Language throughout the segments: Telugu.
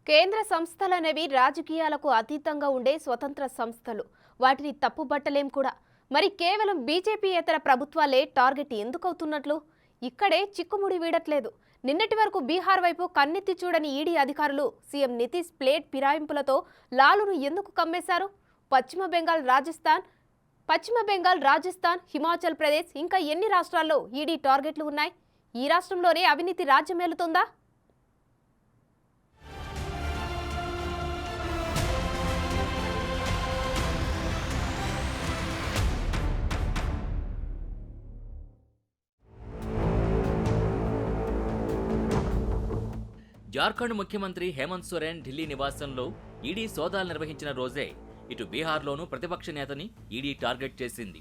కేంద్ర సంస్థలనేవి రాజకీయాలకు అతీతంగా ఉండే స్వతంత్ర సంస్థలు. వాటిని తప్పుబట్టలేం కూడా. మరి కేవలం బీజేపీయేతర ప్రభుత్వాలే టార్గెట్ ఎందుకవుతున్నట్లు? ఇక్కడే చిక్కుముడి వీడట్లేదు. నిన్నటి వరకు బీహార్ వైపు కన్నెత్తి చూడని ఈడీ అధికారులు సీఎం నితీష్ ప్లేట్ ఫిరాయింపులతో లాలును ఎందుకు కమ్మేశారు? పశ్చిమ బెంగాల్, రాజస్థాన్, హిమాచల్ ప్రదేశ్ ఇంకా ఎన్ని రాష్ట్రాల్లో ఈడీ టార్గెట్లు ఉన్నాయి? ఈ రాష్ట్రంలోనే అవినీతి రాజ్యమేలుతుందా? జార్ఖండ్ ముఖ్యమంత్రి హేమంత్ సోరెన్ ఢిల్లీ నివాసంలో ఈడీ సోదాలు నిర్వహించిన రోజే ఇటు బీహార్లోనూ ప్రతిపక్ష నేతని ఈడీ టార్గెట్ చేసింది.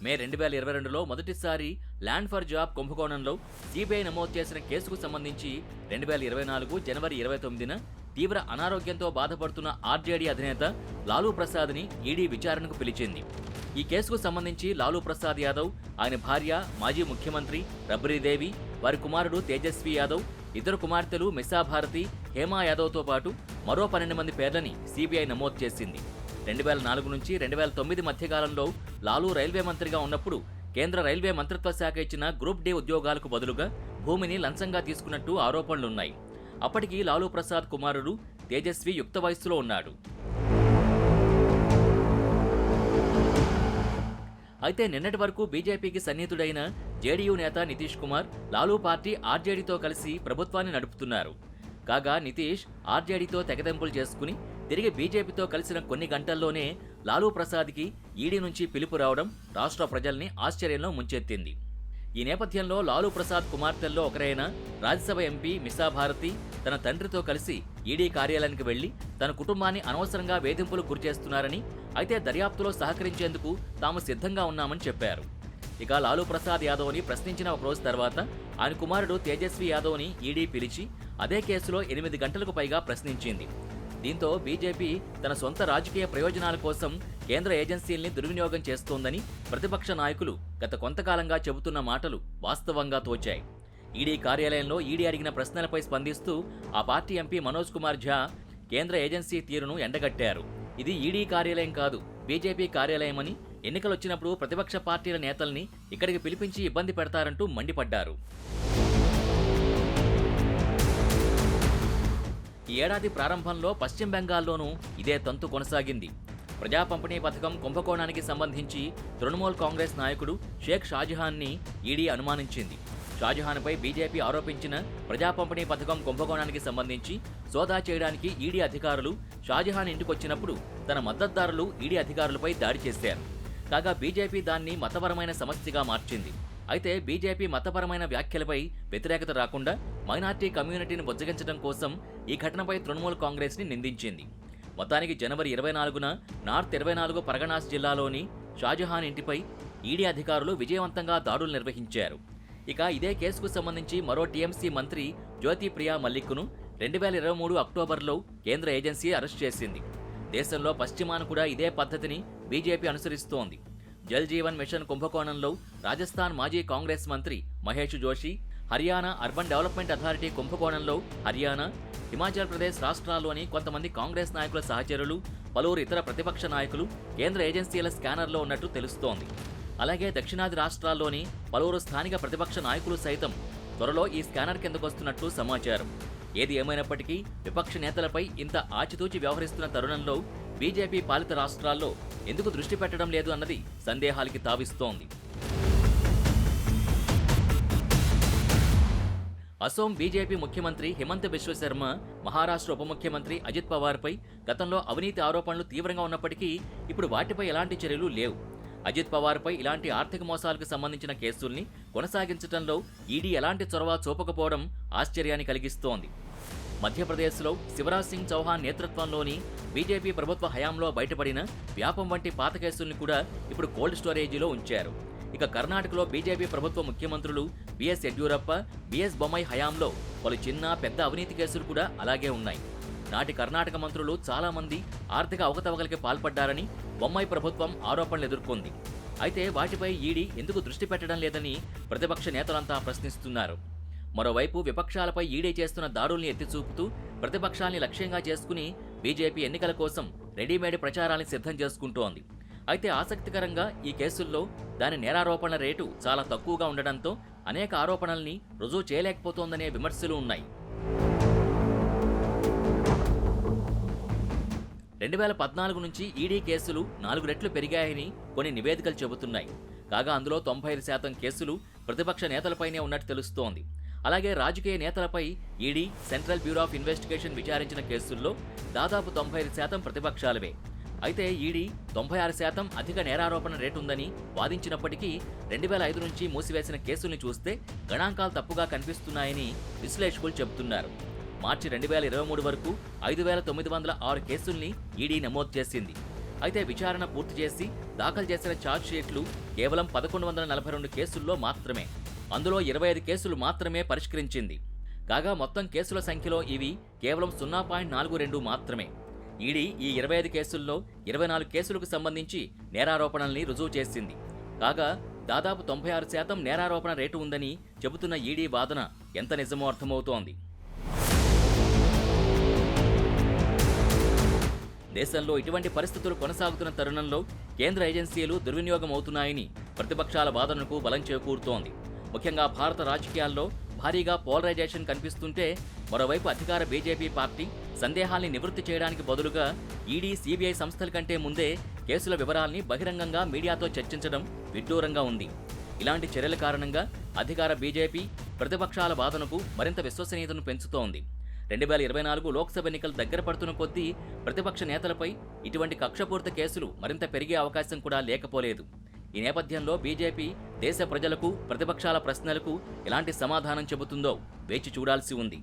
మే 2022లో మొదటిసారి ల్యాండ్ ఫర్ జాబ్ కుంభకోణంలో సిబిఐ నమోదు చేసిన కేసుకు సంబంధించి 2024 జనవరి 29న తీవ్ర అనారోగ్యంతో బాధపడుతున్న ఆర్జేడీ అధినేత లాలూ ప్రసాద్ని ఈడీ విచారణకు పిలిచింది. ఈ కేసుకు సంబంధించి లాలూ ప్రసాద్ యాదవ్, ఆయన భార్య మాజీ ముఖ్యమంత్రి రబ్రీదేవి, వారి కుమారుడు తేజస్వి యాదవ్, ఇద్దరు కుమార్తెలు మిసా భారతి, హేమా యాదవ్తో పాటు మరో 12 మంది పేర్లని సిబిఐ నమోదు చేసింది. 2004 నుంచి 2009 మధ్యకాలంలో లాలూ రైల్వే మంత్రిగా ఉన్నప్పుడు కేంద్ర రైల్వే మంత్రిత్వ శాఖ ఇచ్చిన గ్రూప్ డి ఉద్యోగాలకు బదులుగా భూమిని లంచంగా తీసుకున్నట్టు ఆరోపణలున్నాయి. అప్పటికి లాలూ ప్రసాద్ కుమారుడు తేజస్వి యుక్త వయస్సులో ఉన్నాడు. అయితే నిన్నటి వరకు బీజేపీకి సన్నిహితుడైన జేడీయూ నేత నితీష్ కుమార్ లాలూ పార్టీ ఆర్జేడీతో కలిసి ప్రభుత్వాన్ని నడుపుతున్నారు. కాగా నితీష్ ఆర్జేడీతో తెగదెంపులు చేసుకుని తిరిగి బీజేపీతో కలిసిన కొన్ని గంటల్లోనే లాలూ ప్రసాద్కి ఈడీ నుంచి పిలుపు రావడం రాష్ట్ర ప్రజల్ని ఆశ్చర్యంలో ముంచెత్తింది. ఈ నేపథ్యంలో లాలూ ప్రసాద్ కుమార్తెల్లో ఒకరైన రాజ్యసభ ఎంపీ మిసా భారతి తన తండ్రితో కలిసి ఈడీ కార్యాలయానికి వెళ్లి తన కుటుంబాన్ని అనవసరంగా వేధింపులకు గురిచేస్తున్నారని, అయితే దర్యాప్తులో సహకరించేందుకు తాము సిద్ధంగా ఉన్నామని చెప్పారు. ఇక లాలూ ప్రసాద్ యాదవ్ని ప్రశ్నించిన ఒక రోజు తర్వాత ఆయన కుమారుడు తేజస్వి యాదవ్ని ఈడీ పిలిచి అదే కేసులో 8 గంటలకు పైగా ప్రశ్నించింది. దీంతో బీజేపీ తన సొంత రాజకీయ ప్రయోజనాల కోసం కేంద్ర ఏజెన్సీల్ని దుర్వినియోగం చేస్తోందని ప్రతిపక్ష నాయకులు గత కొంతకాలంగా చెబుతున్న మాటలు వాస్తవంగా తోచాయి. ఈడీ కార్యాలయంలో ఈడీ అడిగిన ప్రశ్నలపై స్పందిస్తూ ఆ పార్టీ ఎంపీ మనోజ్ కుమార్ ఝా కేంద్ర ఏజెన్సీ తీరును ఎండగట్టారు. ఇది ఈడీ కార్యాలయం కాదు, బీజేపీ కార్యాలయమని, ఎన్నికలొచ్చినప్పుడు ప్రతిపక్ష పార్టీల నేతల్ని ఇక్కడికి పిలిపించి ఇబ్బంది పెడతారంటూ మండిపడ్డారు. ఈ ఏడాది ప్రారంభంలో పశ్చిమ బెంగాల్లోనూ ఇదే తంతు కొనసాగింది. ప్రజా పంపిణీ పథకం కుంభకోణానికి సంబంధించి తృణమూల్ కాంగ్రెస్ నాయకుడు షేక్ షాజహాన్ని ఈడీ అనుమానించింది. షాజహాన్పై బీజేపీ ఆరోపించిన ప్రజా పంపిణీ పథకం కుంభకోణానికి సంబంధించి సోదా చేయడానికి ఈడీ అధికారులు షాజహాన్ ఇంటికొచ్చినప్పుడు తన మద్దతుదారులు ఈడీ అధికారులపై దాడి చేశారు. కాగా బీజేపీ దాన్ని మతపరమైన సమస్యగా మార్చింది. అయితే బీజేపీ మతపరమైన వ్యాఖ్యలపై వ్యతిరేకత రాకుండా మైనార్టీ కమ్యూనిటీని బుజ్జగించడం కోసం ఈ ఘటనపై తృణమూల్ కాంగ్రెస్ని నిందించింది. మొత్తానికి జనవరి 24న నార్త్ 24 పరగనాస్ జిల్లాలోని షాజహాన్ ఇంటిపై ఈడీ అధికారులు విజయవంతంగా దాడులు నిర్వహించారు. ఇక ఇదే కేసుకు సంబంధించి మరో టీఎంసీ మంత్రి జ్యోతిప్రియా మల్లిక్ను 2023 అక్టోబర్లో కేంద్ర ఏజెన్సీ అరెస్ట్ చేసింది. దేశంలో పశ్చిమాన కూడా ఇదే పద్ధతిని బీజేపీ అనుసరిస్తోంది. జల్ జీవన్ మిషన్ కుంభకోణంలో రాజస్థాన్ మాజీ కాంగ్రెస్ మంత్రి Mahesh Joshi, Haryana urban development authority కుంభకోణంలో హర్యానా, హిమాచల్ ప్రదేశ్ రాష్ట్రాల్లోని కొంతమంది కాంగ్రెస్ నాయకుల సహచరులు, పలువురు ఇతర ప్రతిపక్ష నాయకులు కేంద్ర ఏజెన్సీల స్కానర్లో ఉన్నట్టు తెలుస్తోంది. అలాగే దక్షిణాది రాష్ట్రాల్లోని పలువురు స్థానిక ప్రతిపక్ష నాయకులు సైతం త్వరలో ఈ స్కానర్ కిందకొస్తున్నట్టు సమాచారం. ఏది ఏమైనప్పటికీ విపక్ష నేతలపై ఇంత ఆచితూచి వ్యవహరిస్తున్న తరుణంలో బీజేపీ పాలిత రాష్ట్రాల్లో ఎందుకు దృష్టి పెట్టడం లేదు అన్నది సందేహాలకి తావిస్తోంది. అసోం బీజేపీ ముఖ్యమంత్రి హిమంత బిశ్వ శర్మ, మహారాష్ట్ర ఉప ముఖ్యమంత్రి అజిత్ పవార్పై గతంలో అవినీతి ఆరోపణలు తీవ్రంగా ఉన్నప్పటికీ ఇప్పుడు వాటిపై ఎలాంటి చర్యలు లేవు. అజిత్ పవార్పై ఇలాంటి ఆర్థిక మోసాలకు సంబంధించిన కేసుల్ని కొనసాగించడంలో ఈడీ ఎలాంటి చొరవ చూపకపోవడం ఆశ్చర్యాన్ని కలిగిస్తోంది. మధ్యప్రదేశ్లో శివరాజ్ సింగ్ చౌహాన్ నేతృత్వంలోని బీజేపీ ప్రభుత్వ హయాంలో బయటపడిన వ్యాపం వంటి పాత కేసుల్ని కూడా ఇప్పుడు కోల్డ్ స్టోరేజీలో ఉంచారు. ఇక కర్ణాటకలో బీజేపీ ప్రభుత్వ ముఖ్యమంత్రులు బిఎస్ యడ్యూరప్ప, బిఎస్ బొమ్మాయి హయాంలో పలు చిన్న పెద్ద అవినీతి కేసులు కూడా అలాగే ఉన్నాయి. నాటి కర్ణాటక మంత్రులు చాలా మంది ఆర్థిక అవకతవకలకి పాల్పడ్డారని బొమ్మాయి ప్రభుత్వం ఆరోపణలు ఎదుర్కొంది. అయితే వాటిపై ఈడీ ఎందుకు దృష్టి పెట్టడం లేదని ప్రతిపక్ష నేతలంతా ప్రశ్నిస్తున్నారు. మరోవైపు విపక్షాలపై ఈడీ చేస్తున్న దాడుల్ని ఎత్తిచూపుతూ ప్రతిపక్షాల్ని లక్ష్యంగా చేసుకుని బీజేపీ ఎన్నికల కోసం రెడీమేడ్ ప్రచారాన్ని సిద్ధం చేసుకుంటోంది. అయితే ఆసక్తికరంగా ఈ కేసుల్లో దాని నేరారోపణల రేటు చాలా తక్కువగా ఉండడంతో అనేక ఆరోపణల్ని రుజువు చేయలేకపోతోందనే విమర్శలు ఉన్నాయి. 2014 నుంచి ఈడీ కేసులు 4 రెట్లు పెరిగాయని కొన్ని నివేదికలు చెబుతున్నాయి. కాగా అందులో 95% కేసులు ప్రతిపక్ష నేతలపైనే ఉన్నట్టు తెలుస్తోంది. అలాగే రాజకీయ నేతలపై ED, central bureau of investigation విచారించిన కేసుల్లో దాదాపు 95% ప్రతిపక్షాలవే. అయితే ఈడీ 96% అధిక నేరారోపణ రేటుందని వాదించినప్పటికీ 2005 నుంచి మూసివేసిన కేసుల్ని చూస్తే గణాంకాలు తప్పుగా కనిపిస్తున్నాయని విశ్లేషకులు చెబుతున్నారు. మార్చి 2023 వరకు 5,906 కేసుల్ని ఈడీ నమోదు చేసింది. అయితే విచారణ పూర్తి చేసి దాఖలు చేసిన ఛార్జ్ షీట్లు కేవలం 1142 కేసుల్లో మాత్రమే. అందులో 25 కేసులు మాత్రమే పరిష్కరించింది. కాగా మొత్తం కేసుల సంఖ్యలో ఇవి కేవలం 0.42 మాత్రమే. ఈడీ ఈ 25 కేసుల్లో 24 కేసులకు సంబంధించి నేరారోపణల్ని రుజువు చేసింది. కాగా దాదాపు 96% నేరారోపణ రేటు ఉందని చెబుతున్న ఈడీ వాదన ఎంత నిజమో అర్థమవుతోంది. దేశంలో ఇటువంటి పరిస్థితులు కొనసాగుతున్న తరుణంలో కేంద్ర ఏజెన్సీలు దుర్వినియోగం అవుతున్నాయని ప్రతిపక్షాల వాదనకు బలం చేకూరుతోంది. ముఖ్యంగా భారత రాజకీయాల్లో భారీగా పోలరైజేషన్ కనిపిస్తుంటే మరోవైపు అధికార బీజేపీ పార్టీ సందేహాల్ని నివృత్తి చేయడానికి బదులుగా ఈడీ, సీబీఐ సంస్థల కంటే ముందే కేసుల వివరాల్ని బహిరంగంగా మీడియాతో చర్చించడం విడ్డూరంగా ఉంది. ఇలాంటి చర్యల కారణంగా అధికార బీజేపీ ప్రతిపక్షాల వాదనకు మరింత విశ్వసనీయతను పెంచుతోంది. 2024 లోక్సభ ఎన్నికలు దగ్గర పడుతున్న కొద్దీ ప్రతిపక్ష నేతలపై ఇటువంటి కక్షపూరిత కేసులు మరింత పెరిగే అవకాశం కూడా లేకపోలేదు. ఈ నేపథ్యంలో బీజేపీ దేశ ప్రజలకు, ప్రతిపక్షాల ప్రశ్నలకు ఎలాంటి సమాధానం చెబుతుందో వేచి చూడాల్సి ఉంది.